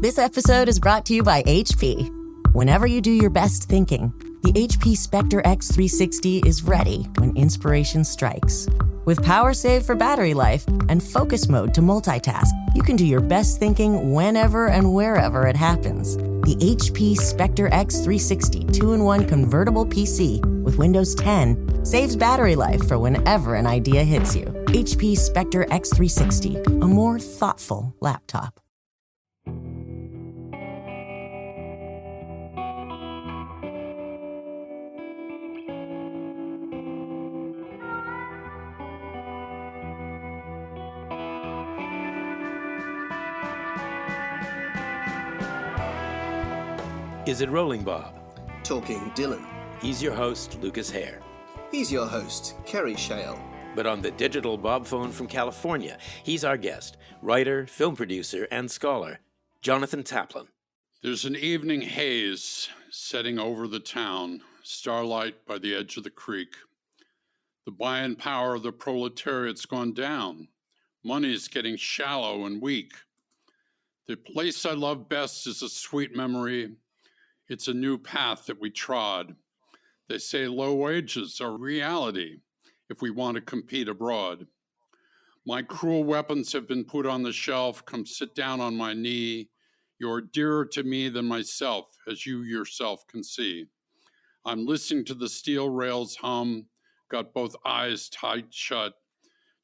This episode is brought to you by HP. Whenever you do your best thinking, the HP Spectre X360 is ready when inspiration strikes. With power save for battery life and focus mode to multitask, you can do your best thinking whenever and wherever it happens. The HP Spectre X360 2-in-1 convertible PC with Windows 10 saves battery life for whenever an idea hits you. HP Spectre X360, a more thoughtful laptop. Is it rolling, Bob? Talking Dylan. He's your host, Lucas Hare. He's your host, Kerry Shale. But on the digital Bob phone from California, he's our guest, writer, film producer, and scholar, Jonathan Taplin. There's an evening haze setting over the town, starlight by the edge of the creek. The buying power of the proletariat's gone down. Money's getting shallow and weak. The place I love best is a sweet memory. It's a new path that we trod. They say low wages are reality if we want to compete abroad. My cruel weapons have been put on the shelf. Come sit down on my knee. You're dearer to me than myself, as you yourself can see. I'm listening to the steel rails hum, got both eyes tight shut,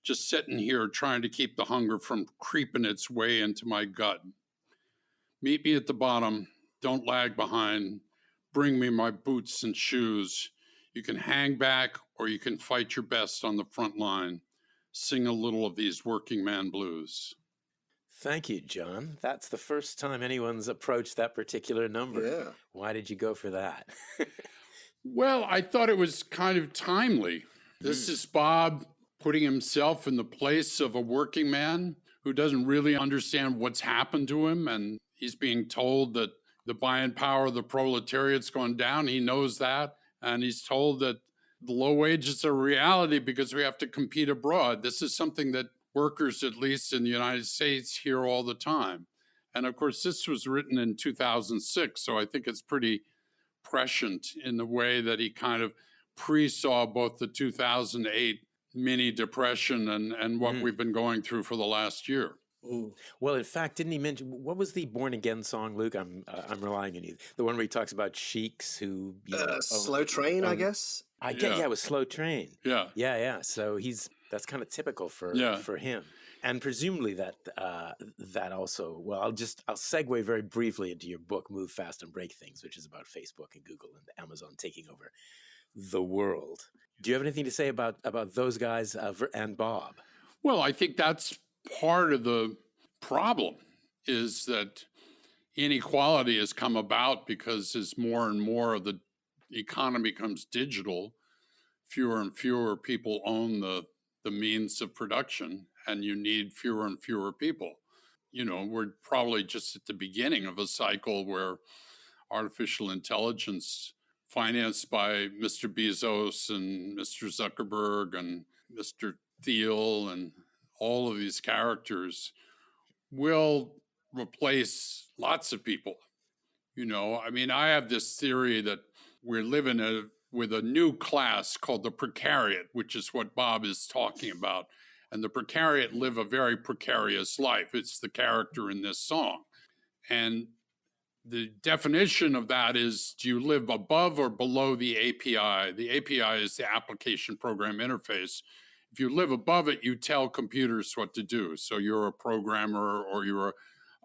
just sitting here trying to keep the hunger from creeping its way into my gut. Meet me at the bottom. Don't lag behind. Bring me my boots and shoes. You can hang back or you can fight your best on the front line. Sing a little of these working man blues. Thank you, John. That's the first time anyone's approached that particular number. Yeah. Why did you go for that? Well, I thought it was kind of timely. This is Bob putting himself in the place of a working man who doesn't really understand what's happened to him, and he's being told that the buying power of the proletariat's gone down. He knows that. And he's told that the low wages are reality because we have to compete abroad. This is something that workers, at least in the United States, hear all the time. And of course, this was written in 2006. So I think it's pretty prescient in the way that he kind of pre-saw both the 2008 mini depression and what we've been going through for the last year. Ooh. Well, in fact, didn't he mention, what was the Born Again song, Luke? I'm relying on you. The one where he talks about sheiks who... Slow Train, I guess? Yeah, it was Slow Train. Yeah. Yeah. So that's kind of typical for him. And presumably that also, well, I'll segue very briefly into your book, Move Fast and Break Things, which is about Facebook and Google and Amazon taking over the world. Do you have anything to say about those guys and Bob? Well, I think that's part of the problem is that inequality has come about because as more and more of the economy becomes digital, fewer and fewer people own the means of production, and you need fewer and fewer people. You know, we're probably just at the beginning of a cycle where artificial intelligence, financed by Mr. Bezos and Mr. Zuckerberg and Mr. Thiel and all of these characters, will replace lots of people. You know, I mean, I have this theory that we're living with a new class called the precariat, which is what Bob is talking about. And the precariat live a very precarious life. It's the character in this song. And the definition of that is, do you live above or below the API? The API is the application program interface. If you live above it, you tell computers what to do. So you're a programmer or you're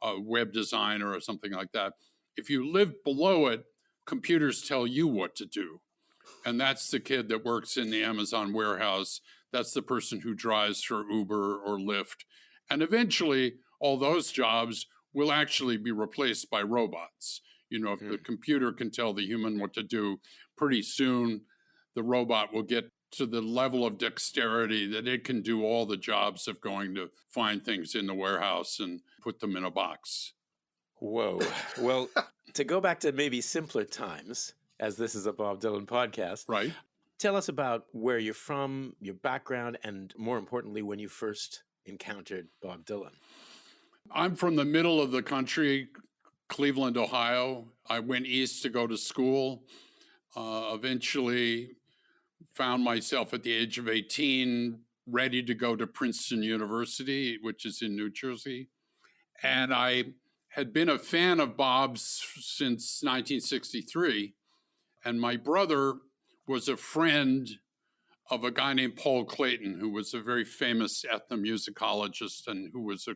a web designer or something like that. If you live below it, computers tell you what to do. And that's the kid that works in the Amazon warehouse. That's the person who drives for Uber or Lyft. And eventually, all those jobs will actually be replaced by robots. You know, if the computer can tell the human what to do, pretty soon the robot will get to the level of dexterity that it can do all the jobs of going to find things in the warehouse and put them in a box. Whoa. Well, to go back to maybe simpler times, as this is a Bob Dylan podcast. Right. Tell us about where you're from, your background, and more importantly, when you first encountered Bob Dylan. I'm from the middle of the country, Cleveland, Ohio. I went east to go to school. Eventually found myself at the age of 18 ready to go to Princeton University, which is in New Jersey. And I had been a fan of Bob's since 1963. And my brother was a friend of a guy named Paul Clayton, who was a very famous ethnomusicologist and who was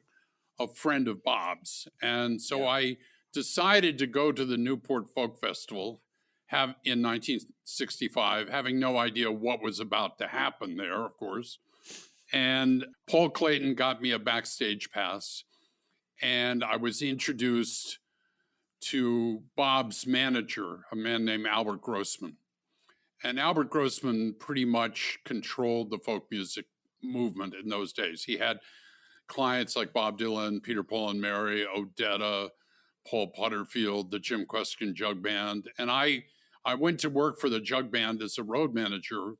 a friend of Bob's. And so I decided to go to the Newport Folk Festival in 1965, having no idea what was about to happen there, of course. And Paul Clayton got me a backstage pass, and I was introduced to Bob's manager, a man named Albert Grossman. And Albert Grossman pretty much controlled the folk music movement in those days. He had clients like Bob Dylan, Peter, Paul and Mary, Odetta, Paul Butterfield, the Jim Kweskin Jug Band. And I went to work for the Jug Band as a road manager.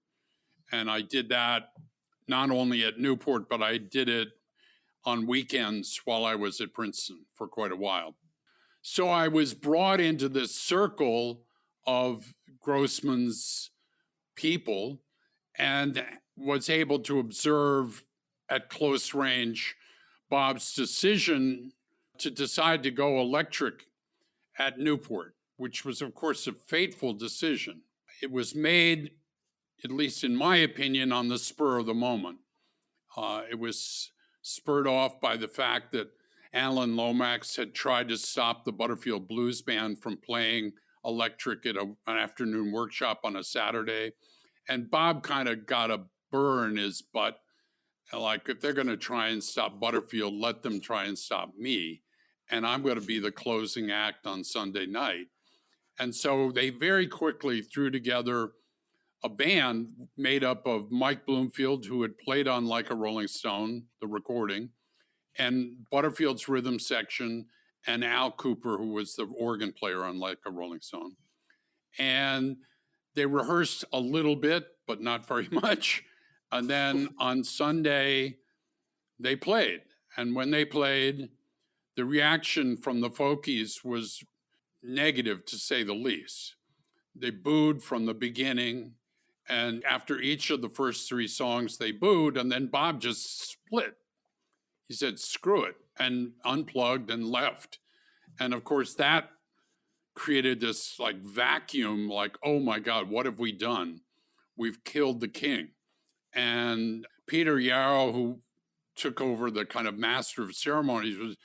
And I did that not only at Newport, but I did it on weekends while I was at Princeton for quite a while. So I was brought into this circle of Grossman's people and was able to observe at close range Bob's decision to decide to go electric at Newport, which was, of course, a fateful decision. It was made, at least in my opinion, on the spur of the moment. It was spurred off by the fact that Alan Lomax had tried to stop the Butterfield Blues Band from playing electric at an afternoon workshop on a Saturday. And Bob kind of got a burr in his butt. Like, if they're going to try and stop Butterfield, let them try and stop me. And I'm going to be the closing act on Sunday night. And so they very quickly threw together a band made up of Mike Bloomfield, who had played on Like a Rolling Stone, the recording, and Butterfield's rhythm section, and Al Cooper, who was the organ player on Like a Rolling Stone. And they rehearsed a little bit, but not very much. And then on Sunday, they played. And when they played, the reaction from the folkies was negative, to say the least. They booed from the beginning. And after each of the first three songs, they booed. And then Bob just split. He said, screw it, and unplugged and left. And of course, that created this like vacuum, like, oh my God, what have we done? We've killed the king. And Peter Yarrow, who took over the kind of master of ceremonies,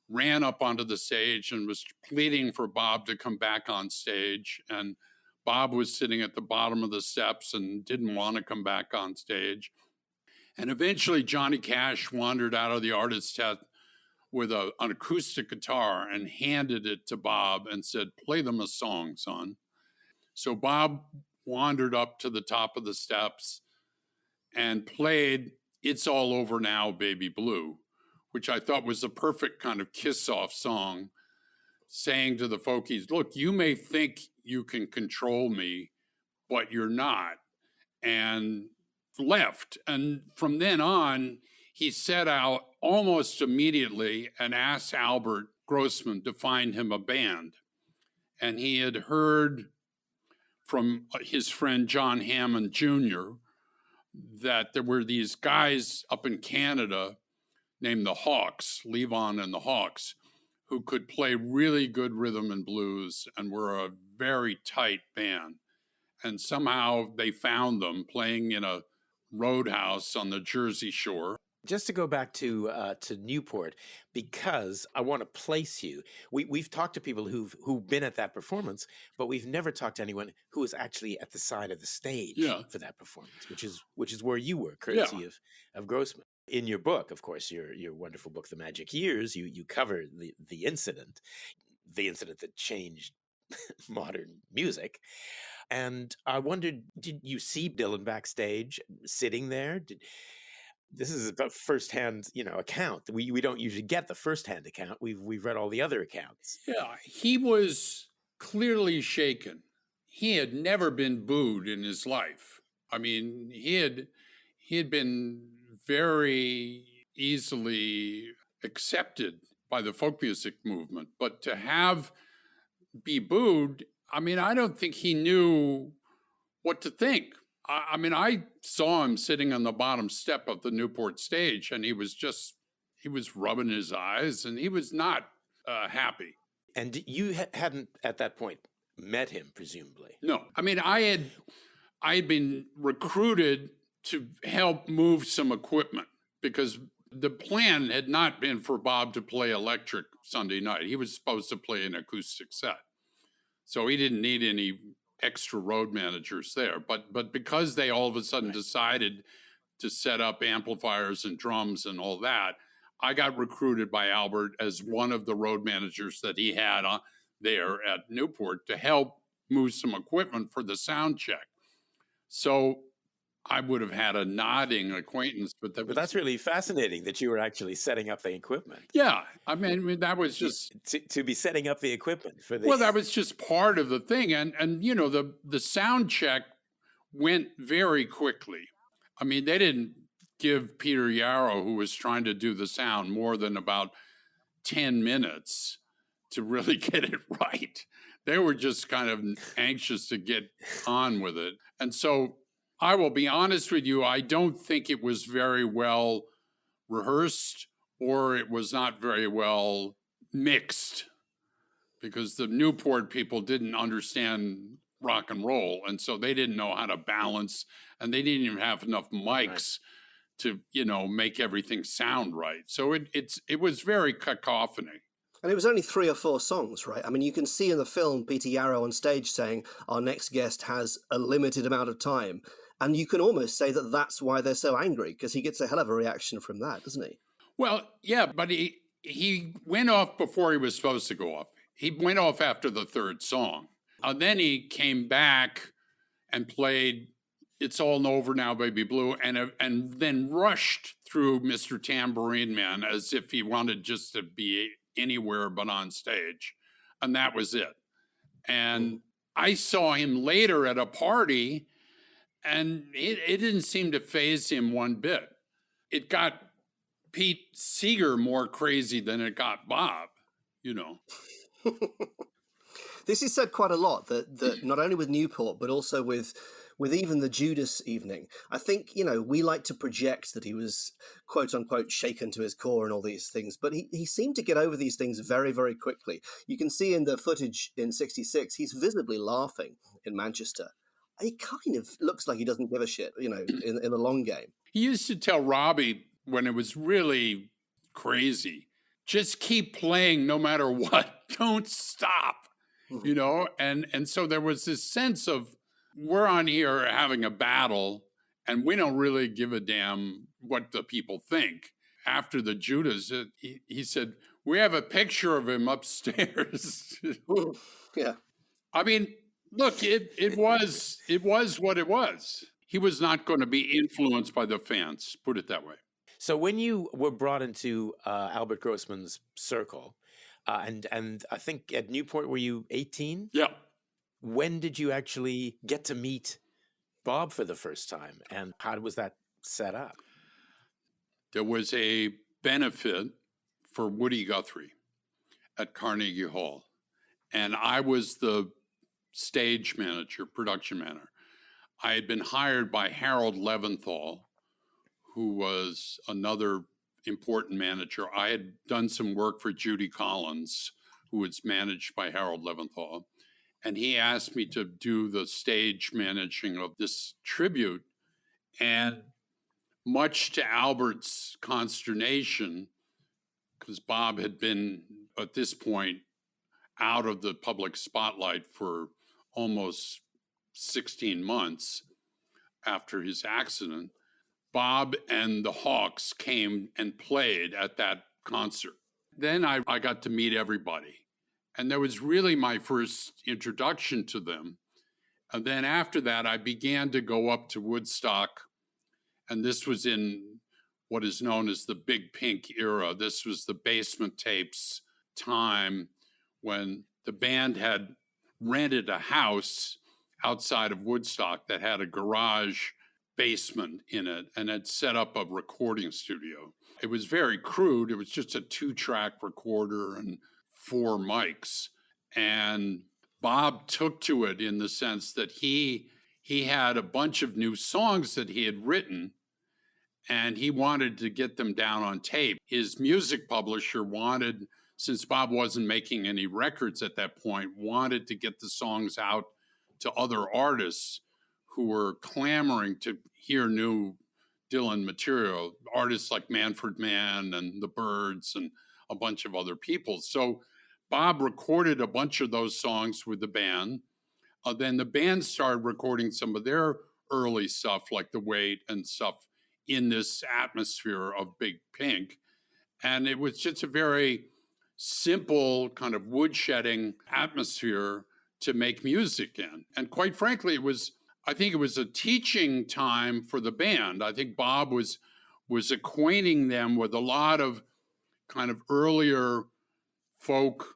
ran up onto the stage and was pleading for Bob to come back on stage. And Bob was sitting at the bottom of the steps and didn't want to come back on stage. And eventually Johnny Cash wandered out of the artist's tent with an acoustic guitar and handed it to Bob and said, play them a song, son. So Bob wandered up to the top of the steps and played It's All Over Now, Baby Blue, which I thought was a perfect kind of kiss-off song, saying to the folkies, look, you may think you can control me, but you're not. And left. And from then on, he set out almost immediately and asked Albert Grossman to find him a band. And he had heard from his friend John Hammond Jr. that there were these guys up in Canada named the Hawks, Levon and the Hawks, who could play really good rhythm and blues and were a very tight band. And somehow they found them playing in a roadhouse on the Jersey Shore. Just to go back to Newport, because I want to place you. We've talked to people who've been at that performance, but we've never talked to anyone who was actually at the side of the stage for that performance, which is where you were, courtesy of Grossman. In your book, of course, your wonderful book, The Magic Years, you cover the incident that changed modern music. And I wondered, did you see Dylan backstage sitting there? This is a firsthand, account. We don't usually get the firsthand account. We've read all the other accounts. Yeah, he was clearly shaken. He had never been booed in his life. I mean, he had been very easily accepted by the folk music movement. But to be booed, I mean, I don't think he knew what to think. I mean, I saw him sitting on the bottom step of the Newport stage, and he was rubbing his eyes, and he was not happy. And you hadn't at that point met him, presumably? No. I mean, I had been recruited to help move some equipment because the plan had not been for Bob to play electric Sunday night. He was supposed to play an acoustic set. So he didn't need any extra road managers there. But because they all of a sudden decided to set up amplifiers and drums and all that, I got recruited by Albert as one of the road managers that he had there at Newport to help move some equipment for the sound check. So I would have had a nodding acquaintance, but that's really fascinating that you were actually setting up the equipment. Yeah, I mean that was just to be setting up the equipment for the. Well, that was just part of the thing, and you know the sound check went very quickly. I mean, they didn't give Peter Yarrow, who was trying to do the sound, more than about 10 minutes to really get it right. They were just kind of anxious to get on with it, and so. I will be honest with you, I don't think it was very well rehearsed or it was not very well mixed because the Newport people didn't understand rock and roll. And so they didn't know how to balance and they didn't even have enough mics to, you know, make everything sound right. So it was very cacophony. And it was only 3 or 4 songs, right? I mean, you can see in the film Peter Yarrow on stage saying, our next guest has a limited amount of time. And you can almost say that that's why they're so angry, because he gets a hell of a reaction from that, doesn't he? Well, yeah, but he went off before he was supposed to go off. He went off after the 3rd song. And then he came back and played It's All Over Now, Baby Blue, and then rushed through Mr. Tambourine Man as if he wanted just to be anywhere but on stage. And that was it. And I saw him later at a party, and it didn't seem to faze him one bit. It got Pete Seeger more crazy than it got Bob, you know. This is said quite a lot, that not only with Newport, but also with even the Judas evening. I think, you know, we like to project that he was, quote unquote, shaken to his core and all these things, but he seemed to get over these things very, very quickly. You can see in the footage in '66, he's visibly laughing in Manchester. He kind of looks like he doesn't give a shit, you know, in the long game. He used to tell Robbie when it was really crazy, just keep playing no matter what. Don't stop, you know? And so there was this sense of we're on here having a battle and we don't really give a damn what the people think. After the Judas, he said, we have a picture of him upstairs. Yeah. I mean, look, it was what it was. He was not going to be influenced by the fans, put it that way. So when you were brought into Albert Grossman's circle, and I think at Newport, were you 18? Yeah. When did you actually get to meet Bob for the first time, and how was that set up? There was a benefit for Woody Guthrie at Carnegie Hall, and I was the stage manager, production manager. I had been hired by Harold Leventhal, who was another important manager. I had done some work for Judy Collins, who was managed by Harold Leventhal. And he asked me to do the stage managing of this tribute. And much to Albert's consternation, because Bob had been, at this point, out of the public spotlight for almost 16 months after his accident, Bob and the Hawks came and played at that concert. Then I got to meet everybody. And that was really my first introduction to them. And then after that, I began to go up to Woodstock. And this was in what is known as the Big Pink era. This was the Basement Tapes time when the band had rented a house outside of Woodstock that had a garage basement in it and had set up a recording studio. It was very crude. It was just a 2-track recorder and 4 mics. And Bob took to it in the sense that he had a bunch of new songs that he had written, and he wanted to get them down on tape. His music publisher wanted, since Bob wasn't making any records at that point, wanted to get the songs out to other artists who were clamoring to hear new Dylan material, artists like Manfred Mann and the Byrds and a bunch of other people. So Bob recorded a bunch of those songs with the band. Then the band started recording some of their early stuff, like The Wait and stuff, in this atmosphere of Big Pink. And it was just a very simple kind of woodshedding atmosphere to make music in. And quite frankly, I think it was a teaching time for the band. I think Bob was acquainting them with a lot of kind of earlier folk,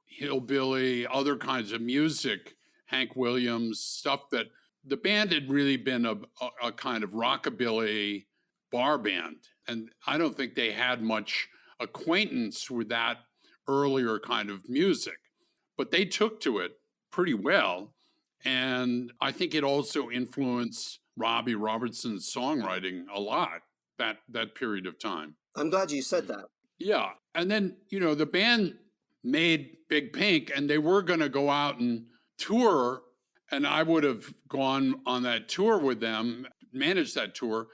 hillbilly, other kinds of music, Hank Williams, stuff that the band had really been a kind of rockabilly bar band. And I don't think they had much acquaintance with that earlier kind of music, but they took to it pretty well. And I think it also influenced Robbie Robertson's songwriting a lot, that period of time. I'm glad you said that. Yeah. And then, the band made Big Pink, and they were going to go out and tour, and I would have gone on that tour with them, managed that tour.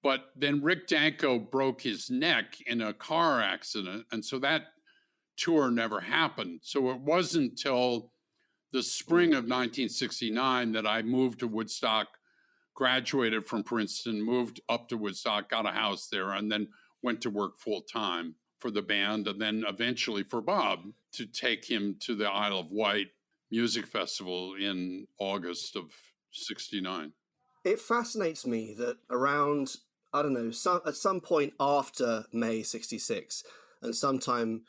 But then Rick Danko broke his neck in a car accident, and so that tour never happened. So it wasn't until the spring of 1969 that I moved to Woodstock, graduated from Princeton, moved up to Woodstock, got a house there, and then went to work full time for the band, and then eventually for Bob to take him to the Isle of Wight Music Festival in August of 69. It fascinates me that around, I don't know, at some point after May 66 and sometime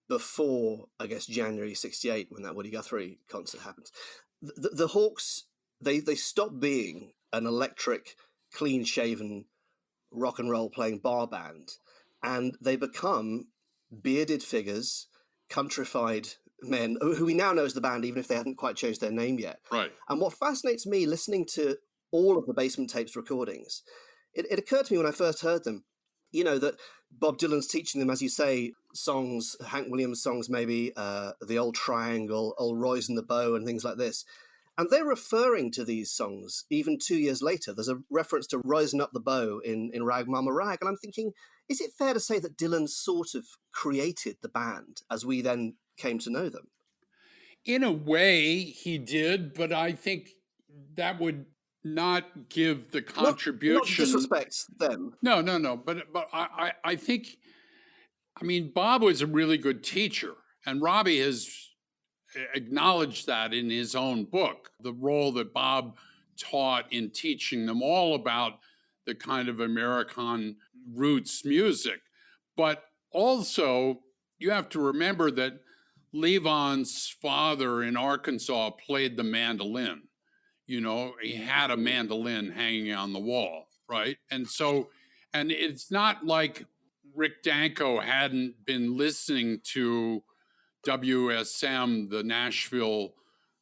before, I guess, January 68, when that Woody Guthrie concert happens, the Hawks, they stop being an electric, clean-shaven, rock and roll playing bar band, and they become bearded figures, countrified men, who we now know as the band, even if they hadn't quite changed their name yet. Right. And what fascinates me, listening to all of the Basement Tapes recordings, it occurred to me when I first heard them, that Bob Dylan's teaching them, as you say, songs, Hank Williams songs, maybe The Old Triangle, Old Roy's and the Bow, and things like this. And they're referring to these songs even 2 years later. There's a reference to Rosin Up the Bow in Rag Mama Rag. And I'm thinking, is it fair to say that Dylan sort of created the band as we then came to know them? In a way, he did, but I think that would not give the contribution. Not disrespect them. No. But I think, Bob was a really good teacher, and Robbie has acknowledged that in his own book, the role that Bob taught in teaching them all about the kind of American roots music. But also, you have to remember that Levon's father in Arkansas played the mandolin. He had a mandolin hanging on the wall, right? And it's not like Rick Danko hadn't been listening to WSM, the Nashville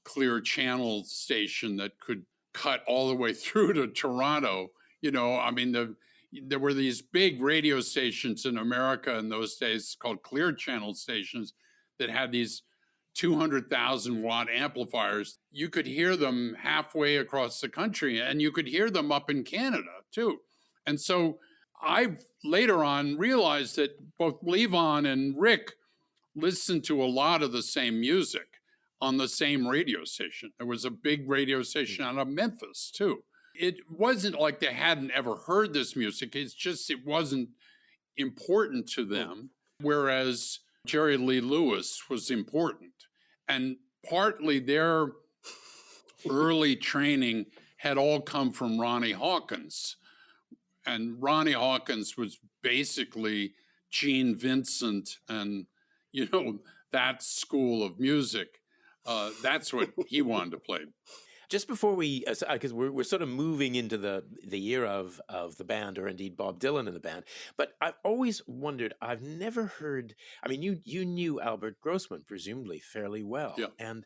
Clear Channel station that could cut all the way through to Toronto. There were these big radio stations in America in those days called Clear Channel stations that had these 200,000 watt amplifiers. You could hear them halfway across the country, and you could hear them up in Canada too. And so I later on realized that both Levon and Rick listened to a lot of the same music on the same radio station. There was a big radio station out of Memphis too. It wasn't like they hadn't ever heard this music. It's just, it wasn't important to them. Whereas Jerry Lee Lewis was important. And partly their early training had all come from Ronnie Hawkins. And Ronnie Hawkins was basically Gene Vincent and, that school of music. That's what he wanted to play. Just before we, because we're sort of moving into the era of the band, or indeed Bob Dylan in the band, but I've always wondered, I've never heard, I mean, you knew Albert Grossman presumably fairly well, Yeah. and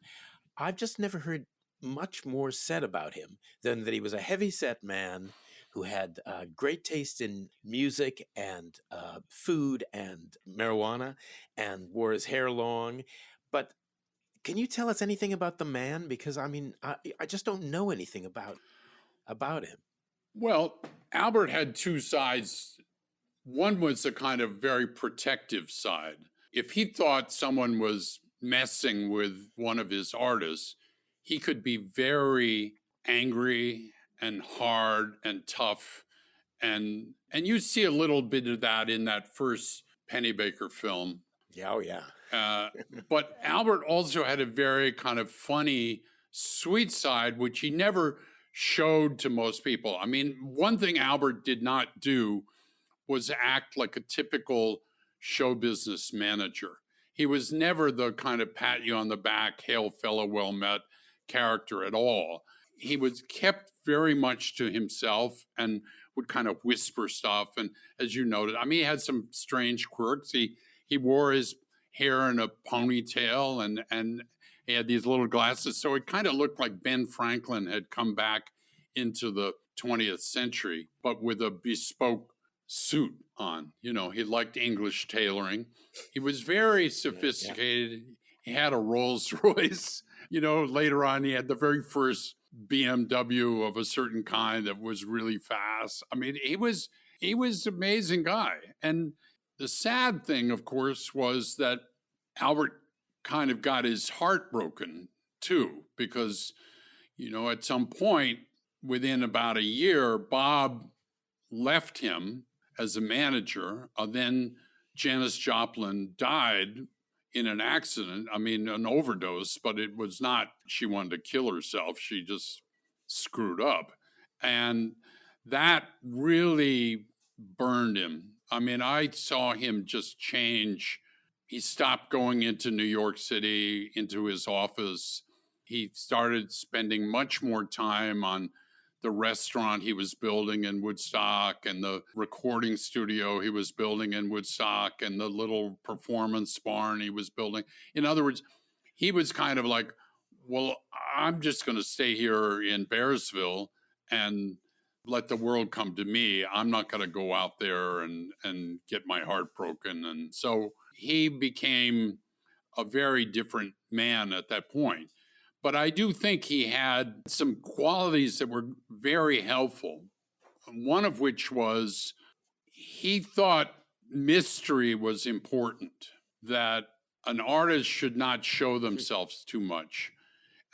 I've just never heard much more said about him than that he was a heavy-set man who had great taste in music and food and marijuana, and wore his hair long. But can you tell us anything about the man? Because I mean, I just don't know anything about him. Well, Albert had two sides. One was a kind of very protective side. If he thought someone was messing with one of his artists, he could be very angry and hard and tough. And you see a little bit of that in that first Pennebaker film. Yeah, oh yeah. But Albert also had a very kind of funny, sweet side, which he never showed to most people. I mean, one thing Albert did not do was act like a typical show business manager. He was never the kind of pat you on the back, hail fellow, well met character at all. He was kept very much to himself and would kind of whisper stuff. And as you noted, I mean, he had some strange quirks. He wore his hair in a ponytail and he had these little glasses. So it kind of looked like Ben Franklin had come back into the 20th century, but with a bespoke suit on. You know, he liked English tailoring. He was very sophisticated. Yeah. He had a Rolls Royce. You know, later on, he had the very first BMW of a certain kind that was really fast. I mean, he was an amazing guy. And the sad thing, of course, was that Albert kind of got his heart broken, too, because, you know, at some point, within about a year, Bob left him as a manager. Then Janis Joplin died in an accident. I mean, an overdose, but it was not, she wanted to kill herself. She just screwed up. And that really burned him. I mean, I saw him just change. He stopped going into New York City, into his office. He started spending much more time on the restaurant he was building in Woodstock and the recording studio he was building in Woodstock and the little performance barn he was building. In other words, he was kind of like, well, I'm just going to stay here in Bearsville and let the world come to me. I'm not going to go out there and get my heart broken. And so he became a very different man at that point. But I do think he had some qualities that were very helpful, one of which was he thought mystery was important, that an artist should not show themselves too much.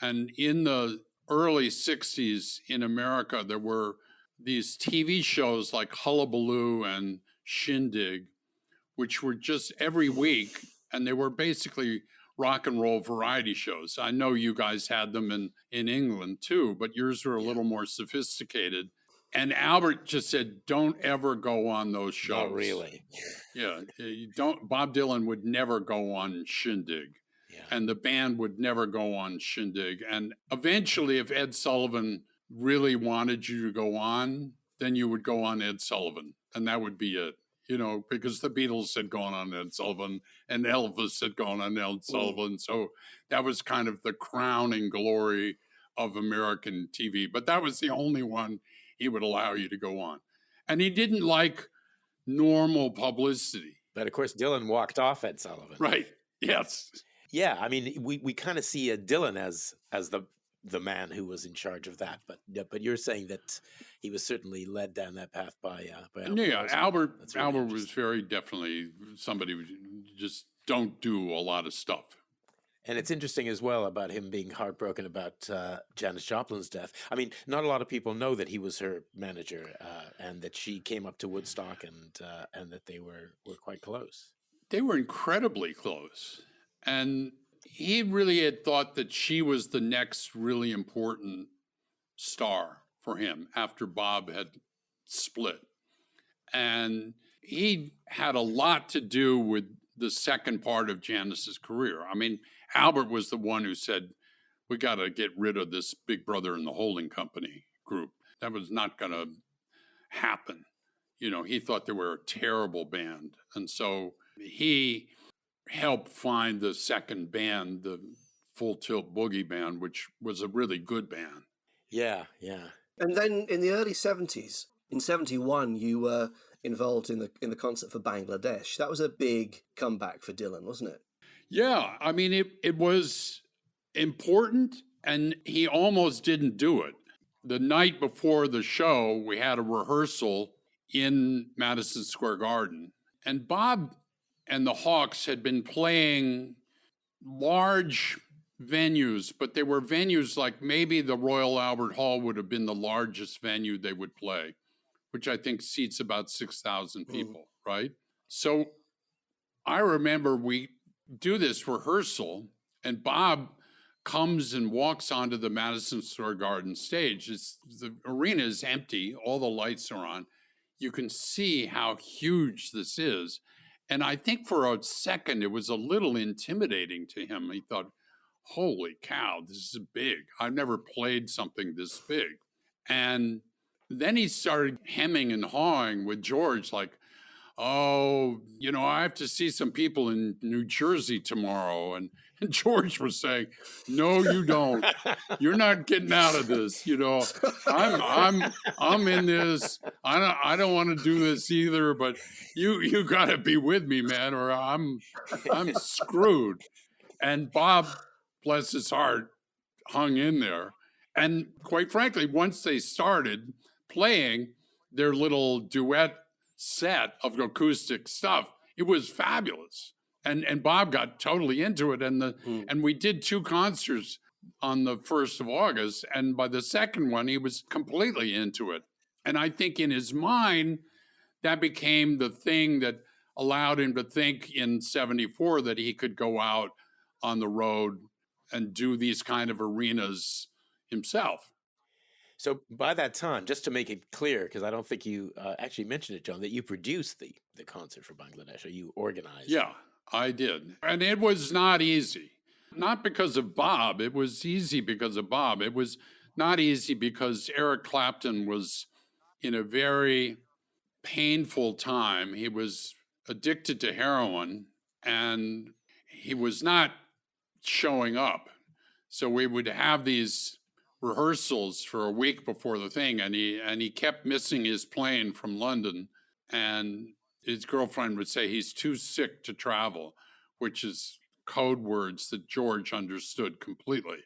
And in the early 60s in America, there were these TV shows like Hullabaloo and Shindig, which were just every week, and they were basically rock and roll variety shows. I know you guys had them in England too, but yours were a little more sophisticated. And Albert just said, don't ever go on those shows. Not really. Yeah. Bob Dylan would never go on Shindig. Yeah. And the band would never go on Shindig. And eventually, if Ed Sullivan really wanted you to go on, then you would go on Ed Sullivan. And that would be it. You know, because the Beatles had gone on Ed Sullivan and Elvis had gone on Ed Sullivan. So that was kind of the crowning glory of American TV. But that was the only one he would allow you to go on. And he didn't like normal publicity. But of course, Dylan walked off Ed Sullivan. Right. Yes. Yeah. I mean, we kind of see Dylan as the man who was in charge of that. But you're saying that he was certainly led down that path by Albert. Yeah, Albert was very definitely somebody who just don't do a lot of stuff. And it's interesting as well about him being heartbroken about Janis Joplin's death. I mean, not a lot of people know that he was her manager and that she came up to Woodstock and that they were quite close. They were incredibly close. And he really had thought that she was the next really important star for him after Bob had split. And he had a lot to do with the second part of Janis's career. I mean, Albert was the one who said, we got to get rid of this Big Brother and the Holding Company group. That was not going to happen. He thought they were a terrible band. And so he helped find the second band, the Full Tilt Boogie Band, which was a really good band. Yeah, yeah. And then in the early 70s, in 71, you were involved in the concert for Bangladesh. That was a big comeback for Dylan, wasn't it? Yeah, I mean, it was important, and he almost didn't do it. The night before the show, we had a rehearsal in Madison Square Garden, and Bob and the Hawks had been playing large venues, but they were venues like maybe the Royal Albert Hall would have been the largest venue they would play, which I think seats about 6,000 people, right? So I remember we do this rehearsal, and Bob comes and walks onto the Madison Square Garden stage. The arena is empty. All the lights are on. You can see how huge this is. And I think for a second, it was a little intimidating to him. He thought, holy cow, this is big. I've never played something this big. And then he started hemming and hawing with George, like, oh, I have to see some people in New Jersey tomorrow. And George was saying, no, you don't. You're not getting out of this. I'm in this. I don't want to do this either, but you got to be with me, man, or I'm screwed. And Bob, bless his heart, hung in there. And quite frankly, once they started playing their little duet set of acoustic stuff, it was fabulous. And Bob got totally into it. And we did 2 concerts on the 1st of August. And by the second one, he was completely into it. And I think in his mind, that became the thing that allowed him to think in 74 that he could go out on the road and do these kind of arenas himself. So by that time, just to make it clear, because I don't think you actually mentioned it, John, that you produced the concert for Bangladesh, or you organized. Yeah, I did. And it was not easy. Not because of Bob. It was easy because of Bob. It was not easy because Eric Clapton was in a very painful time. He was addicted to heroin, and he was not showing up. So we would have these rehearsals for a week before the thing, and he kept missing his plane from London, and his girlfriend would say he's too sick to travel, which is code words that George understood completely.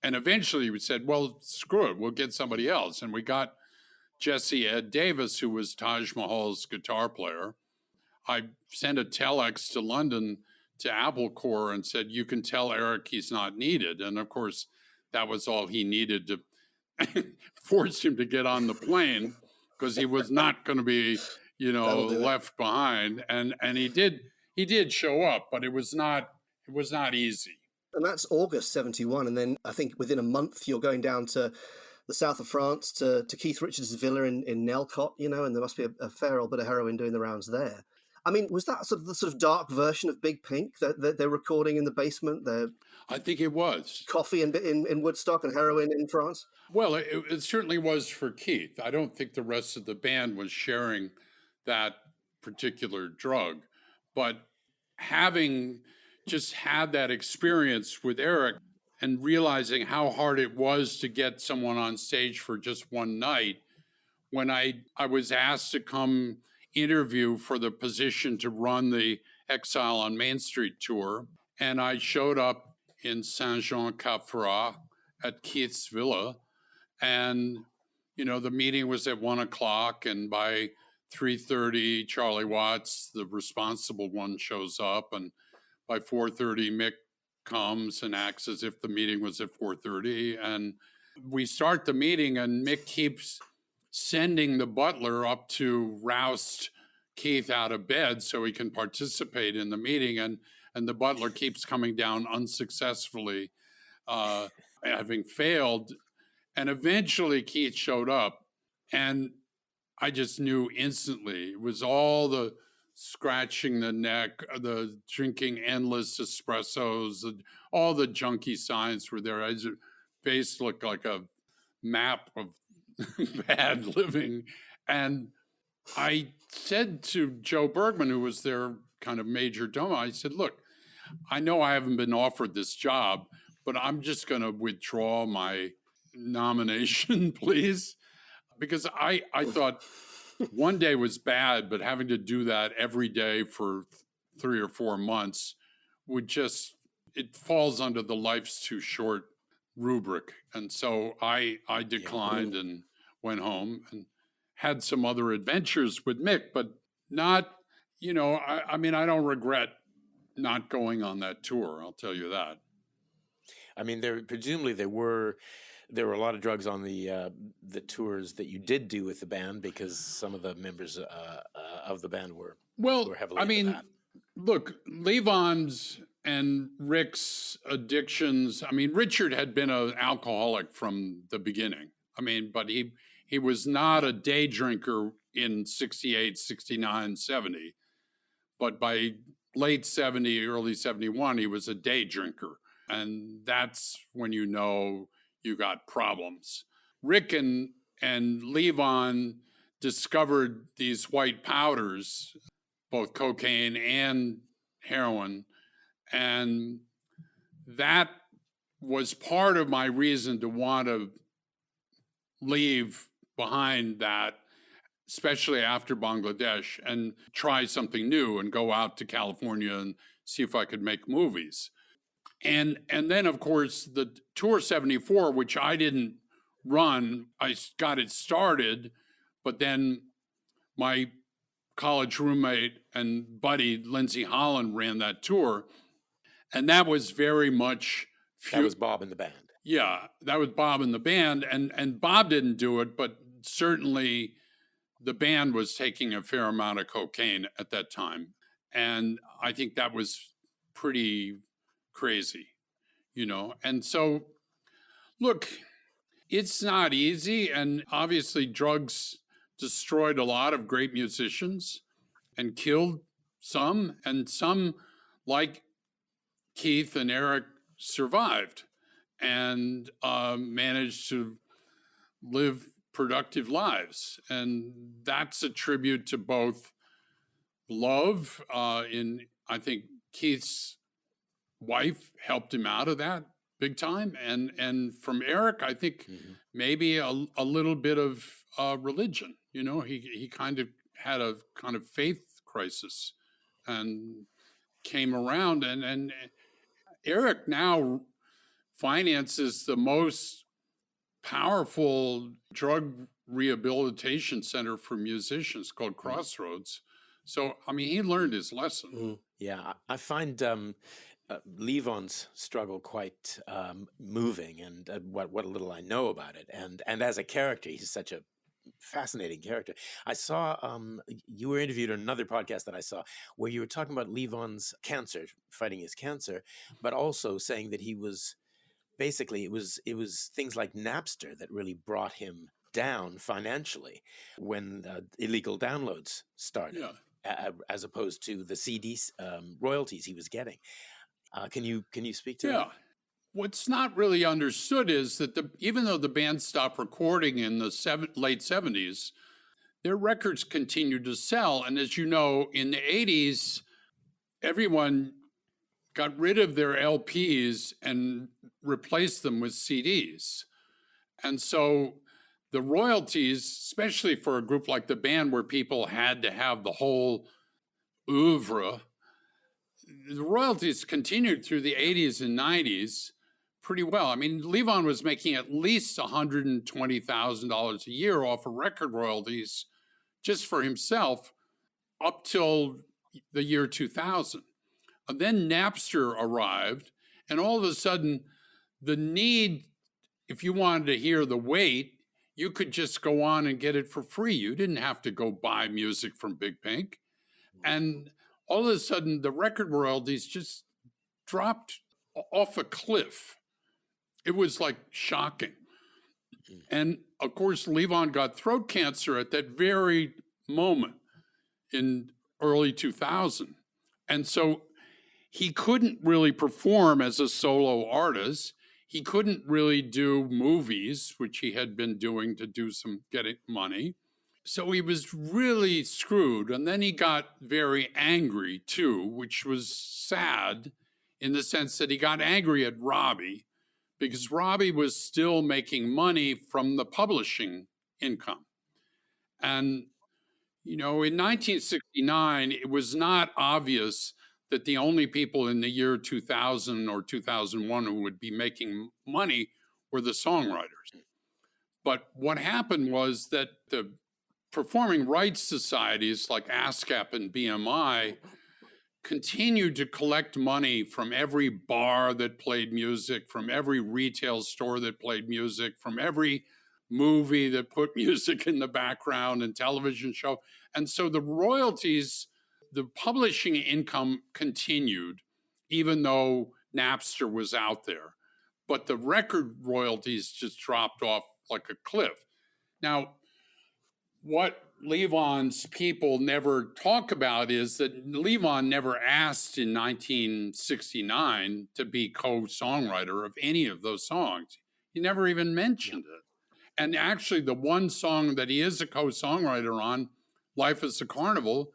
And eventually we said, well, screw it, we'll get somebody else. And we got Jesse Ed Davis, who was Taj Mahal's guitar player. I sent a telex to London to Apple Corps and said, you can tell Eric he's not needed. And of course, that was all he needed to force him to get on the plane, because he was not going to be, left behind. And he did show up, but it was not easy. And that's August 71. And then I think within a month, you're going down to the south of France to Keith Richards' villa in Nelcott, and there must be a fair old bit of heroin doing the rounds there. I mean, was that the sort of dark version of Big Pink that they're recording in the basement? I think it was. Coffee in Woodstock and heroin in France? Well, it certainly was for Keith. I don't think the rest of the band was sharing that particular drug. But having just had that experience with Eric and realizing how hard it was to get someone on stage for just one night, when I was asked to come interview for the position to run the Exile on Main Street tour, and I showed up in Saint-Jean-Cap-Ferrat at Keith's villa, and the meeting was at 1:00, and by 3:30 Charlie Watts, the responsible one, shows up, and by 4:30 Mick comes and acts as if the meeting was at 4:30, and we start the meeting, and Mick keeps sending the butler up to roust Keith out of bed so he can participate in the meeting, and the butler keeps coming down unsuccessfully, having failed. And eventually Keith showed up, and I just knew instantly it was all the scratching the neck, the drinking endless espressos, all the junky signs were there. His face looked like a map of bad living. And I said to Joe Bergman, who was their kind of major domo, I said, look, I know I haven't been offered this job, but I'm just going to withdraw my nomination, please. Because I thought one day was bad, but having to do that every day for 3 or 4 months would just, it falls under the life's too short rubric. And so I declined and went home and had some other adventures with Mick, but not, I mean, I don't regret not going on that tour. I'll tell you that. I mean, presumably there were a lot of drugs on the tours that you did do with the band, because some of the members of the band were heavily into that. Look, Levon's and Rick's addictions. I mean, Richard had been an alcoholic from the beginning. I mean, but he was not a day drinker in 68, 69, 70. But by late 70, early 71, he was a day drinker. And that's when you got problems. Rick and Levon discovered these white powders, both cocaine and heroin. And that was part of my reason to want to leave behind that, especially after Bangladesh, and try something new and go out to California and see if I could make movies. And then, of course, the Tour 74, which I didn't run, I got it started, but then my college roommate and buddy, Lindsay Holland, ran that tour. And that was very much... That was Bob in the band. Yeah, that was Bob in the band. And Bob didn't do it, but certainly the band was taking a fair amount of cocaine at that time. And I think that was pretty crazy, And so, look, it's not easy. And obviously drugs destroyed a lot of great musicians and killed some. And some, like Keith and Eric, survived and managed to live productive lives. And that's a tribute to both love I think Keith's wife helped him out of that big time. And from Eric, I think maybe a little bit of religion. He kind of had a kind of faith crisis and came around. And Eric now finances the most powerful drug rehabilitation center for musicians called Crossroads. So, I mean, he learned his lesson. Yeah, I find Levon's struggle quite moving, and what little I know about it. And as a character, he's such a fascinating character. I saw you were interviewed on another podcast that I saw where you were talking about Levon's cancer, fighting his cancer, but also saying that he was basically it was things like Napster that really brought him down financially when illegal downloads started, as opposed to the CD royalties he was getting. Can you speak to that? Yeah. What's not really understood is that even though the band stopped recording in the late 70s, their records continued to sell. And as you know, in the 80s, everyone got rid of their LPs and replaced them with CDs. And so the royalties, especially for a group like the band where people had to have the whole oeuvre, the royalties continued through the 80s and 90s pretty well. I mean, Levon was making at least $120,000 a year off of record royalties just for himself up till the year 2000. And then Napster arrived, and all of a sudden, the need, if you wanted to hear The Wait, you could just go on and get it for free. You didn't have to go buy music from Big Pink. And all of a sudden, the record royalties just dropped off a cliff. It was like shocking. And of course, Levon got throat cancer at that very moment in early 2000. And so he couldn't really perform as a solo artist. He couldn't really do movies, which he had been doing to do some getting money. So he was really screwed. And then he got very angry too, which was sad in the sense that he got angry at Robbie because Robbie was still making money from the publishing income. And, you know, in 1969, it was not obvious that the only people in the year 2000 or 2001 who would be making money were the songwriters. But what happened was that the performing rights societies like ASCAP and BMI continued to collect money from every bar that played music, from every retail store that played music, from every movie that put music in the background and television show. And so the royalties, the publishing income continued, even though Napster was out there. But the record royalties just dropped off like a cliff. Now, what Levon's people never talk about is that Levon never asked in 1969 to be co-songwriter of any of those songs. He never even mentioned it. And actually, the one song that he is a co-songwriter on, Life is a Carnival,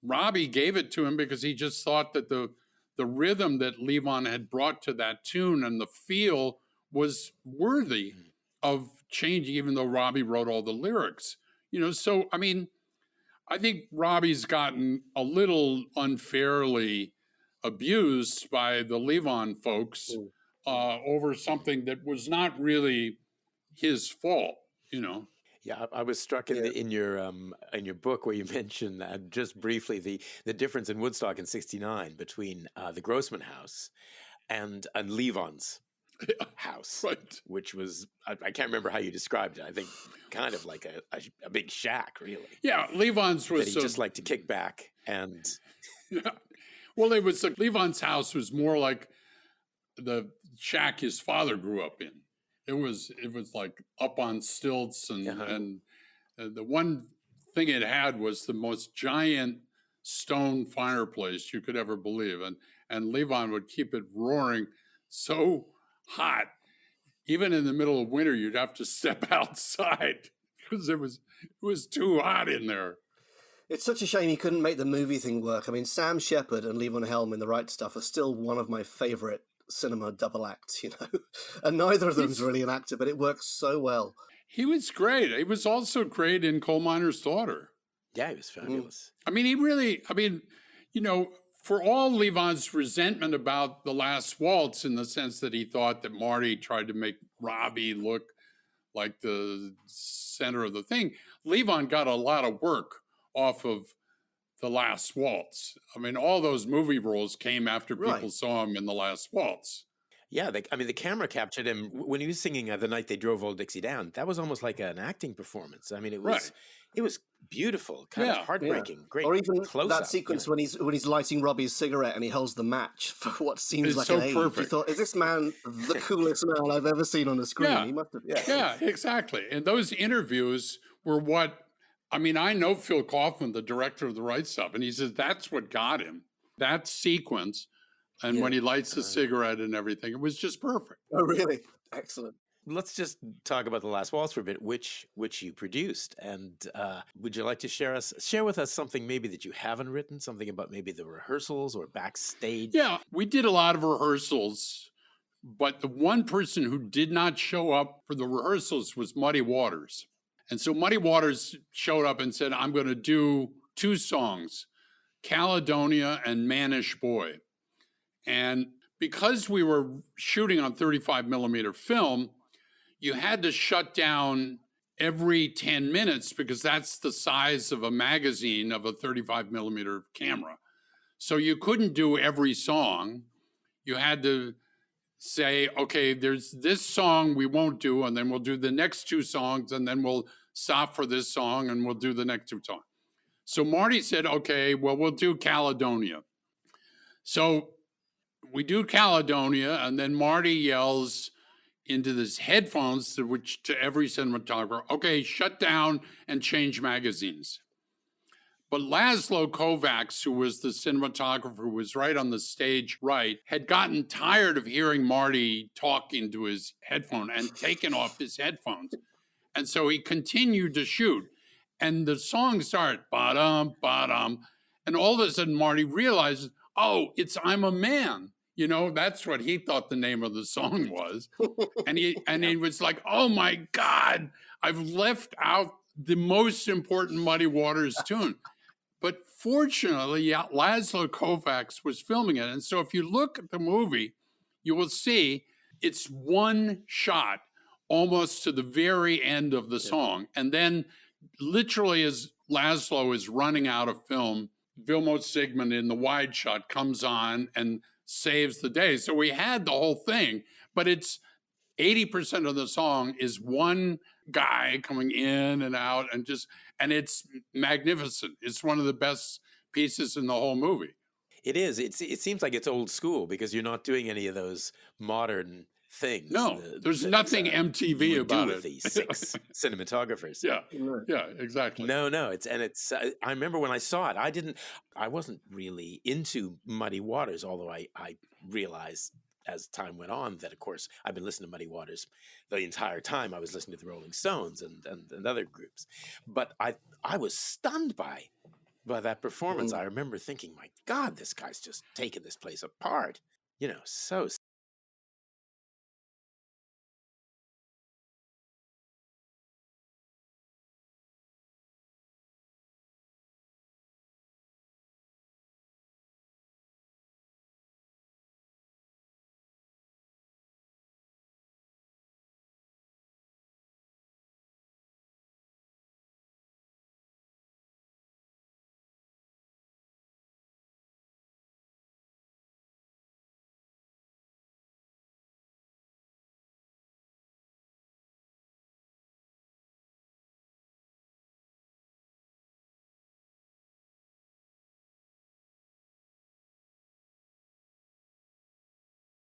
Robbie gave it to him because he just thought that the rhythm that Levon had brought to that tune and the feel was worthy of changing, even though Robbie wrote all the lyrics. You know, so, I mean, I think Robbie's gotten a little unfairly abused by the Levon folks over something that was not really his fault, you know. Yeah, I was struck in your book where you mentioned just briefly the difference in Woodstock in '69 between the Grossman house and Levon's house, right? Which was I can't remember how you described it. I think kind of like a big shack, really. Yeah, Levon's was that he just liked to kick back and. Yeah, well, it was like Levon's house was more like the shack his father grew up in. It was like up on stilts and the one thing it had was the most giant stone fireplace you could ever believe, and Levon would keep it roaring so hot, even in the middle of winter, you'd have to step outside because it was too hot in there. It's such a shame he couldn't make the movie thing work. I mean, Sam Shepard and Levon Helm in The Right Stuff are still one of my favorite cinema double acts, you know, and neither of them's really an actor, but it works so well. He was great. He was also great in Coal Miner's Daughter. Yeah, he was fabulous. I mean, you know, for all Levon's resentment about The Last Waltz in the sense that he thought that Marty tried to make Robbie look like the center of the thing, Levon got a lot of work off of The Last Waltz. I mean, all those movie roles came after people saw him in The Last Waltz. Yeah, the camera captured him when he was singing "The Night They Drove Old Dixie Down." That was almost like an acting performance. I mean, it was beautiful, kind of heartbreaking, great. Or even close-up, that sequence when he's lighting Robbie's cigarette and he holds the match for what seems like an age. You thought, is this man the coolest man I've ever seen on the screen? Yeah. He must have. Yeah, exactly. And those interviews were what. I mean, I know Phil Kaufman, the director of The Right Stuff, and he says that's what got him. That sequence, and when he lights the cigarette and everything, it was just perfect. Oh, really? Excellent. Let's just talk about The Last Waltz for a bit, which you produced. And would you like to share with us something maybe that you haven't written, something about maybe the rehearsals or backstage? Yeah, we did a lot of rehearsals, but the one person who did not show up for the rehearsals was Muddy Waters. And so Muddy Waters showed up and said, I'm going to do 2 songs, Caledonia and Mannish Boy. And because we were shooting on 35 millimeter film, you had to shut down every 10 minutes because that's the size of a magazine of a 35 millimeter camera. So you couldn't do every song. You had to say, okay, there's this song we won't do, and then we'll do the next 2 songs, and then we'll stop for this song, and we'll do the next 2 songs. So Marty said, okay, well, we'll do Caledonia. So we do Caledonia, and then Marty yells into his headphones to every cinematographer, okay, shut down and change magazines. But Laszlo Kovacs, who was the cinematographer who was right on the stage right, had gotten tired of hearing Marty talk into his headphone and taken off his headphones. And so he continued to shoot. And the song started, ba-dum, ba-dum. And all of a sudden, Marty realizes, oh, it's I'm a Man. You know, that's what he thought the name of the song was. And he was like, oh, my God, I've left out the most important Muddy Waters tune. But fortunately, Laszlo Kovacs was filming it. And so if you look at the movie, you will see it's one shot almost to the very end of the song. And then literally as Laszlo is running out of film, Vilmos Zsigmond in the wide shot comes on and saves the day. So we had the whole thing, but it's 80% of the song is one guy coming in and out and it's magnificent. It's one of the best pieces in the whole movie. It is. It seems like it's old school because you're not doing any of those modern things. No, there's nothing MTV about it. The 6 cinematographers. Yeah, exactly. No, it's I remember when I saw it, I wasn't really into Muddy Waters, although I realized as time went on that, of course, I've been listening to Muddy Waters the entire time. I was listening to the Rolling Stones and other groups. But I was stunned by that performance. I remember thinking, my God, this guy's just taking this place apart. You know, so